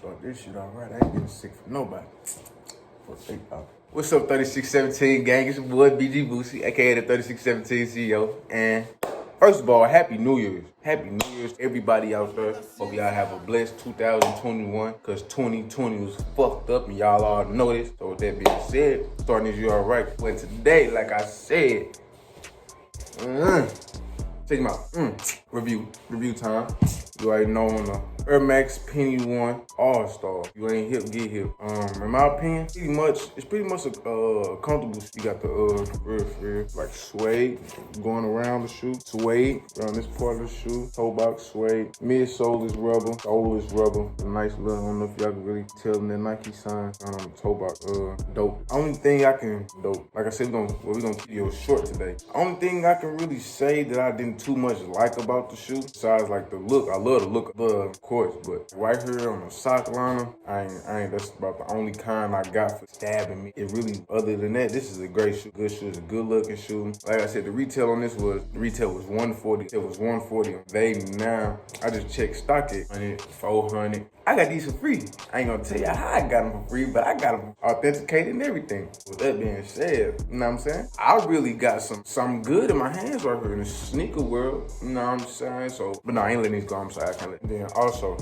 start this shit alright. I ain't getting sick from nobody. What's up, 3617 gang? It's your boy BG Boosie, aka the 3617 CEO. And first of all, Happy New Year's. Happy New Year's, everybody out there. Hope y'all have a blessed 2021, because 2020 was fucked up and y'all all know this. So with that being said, starting this year alright. But today, like I said, check him out. Review time. You already know on the Air Max Penny One All-Star. You ain't hip, get hip. In my opinion, it's pretty much a comfortable. You got the like suede going around the shoe, suede around this part of the shoe, toe box suede, midsole is rubber, sole is rubber. A nice little, I don't know if y'all can really tell them that Nike sign on the toe box. Dope. Only thing I can like I said, we're gonna keep you short today. Only thing I can really say that I didn't too much like about the shoe, besides like the look. I love the look, of course, but right here on the sock liner, I ain't. That's about the only kind I got for stabbing me. It really, other than that, this is a great shoe. Good shoe. It's a good looking shoe. Like I said, the retail on this was $140. It was $140 on they now. I just checked StockX, $400. I got these for free. I ain't gonna tell you how I got them for free, but I got them authenticated and everything. With that being said, you know what I'm saying? I really got something good in my hands right here in the sneaker world. You know what I'm saying? So, but no, I ain't letting these go. I'm sorry, I can't let. Then also,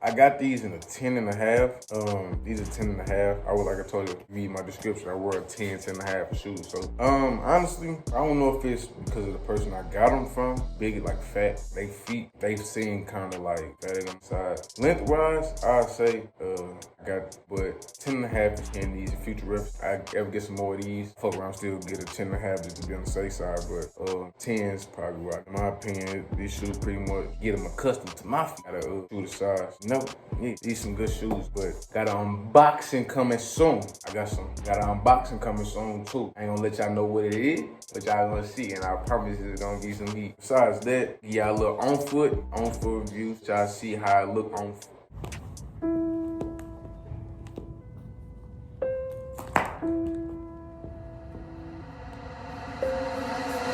I got these in a 10.5. These are 10.5. I would, like I told you, read my description. I wore a 10.5 shoes. So, honestly, I don't know if it's because of the person I got them from. Big, like fat. They feet, they seem kind of like fatted on the side. Lengthwise, I'd say, but 10.5 is 10 these. Future reference, I ever get some more of these, fuck around, still get a 10.5 just to be on the safe side, but 10 is probably right. In my opinion, these shoes pretty much get them accustomed to my feet. Gotta shoe the size. No, these some good shoes, but got an unboxing coming soon. Got an unboxing coming soon too. I ain't gonna let y'all know what it is, but y'all gonna see, and I promise it's gonna be some heat. Besides that, y'all look on foot reviews. Y'all see how I look on foot.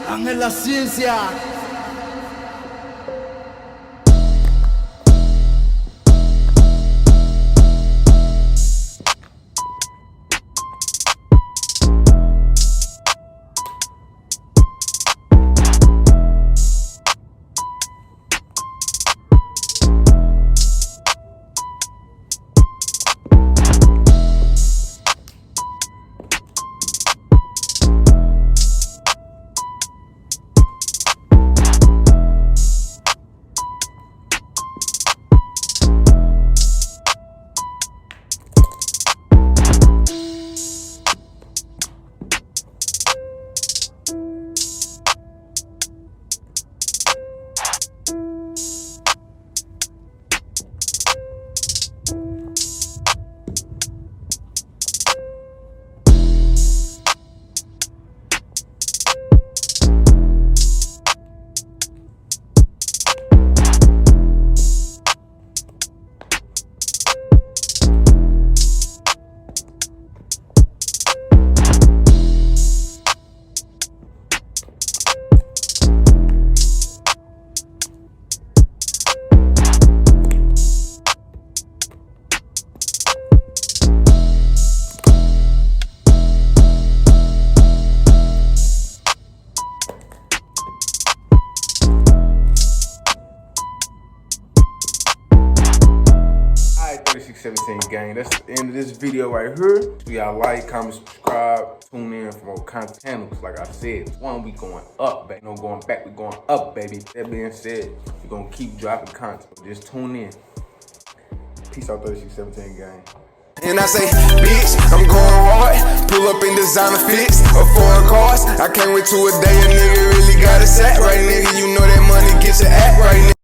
Ángel La Ciencia. Gang, that's the end of this video right here. So y'all like, comment, subscribe, tune in for more content channels. Like I said, we going up, baby. No going back, we going up, baby. That being said, we're gonna keep dropping content. Just tune in. Peace out, 3617 gang. And I say, bitch, I'm going hard. Pull up in designer fits or foreign cars. I can't wait to a day a nigga really got a sack right, nigga. You know that money gets your act right, nigga.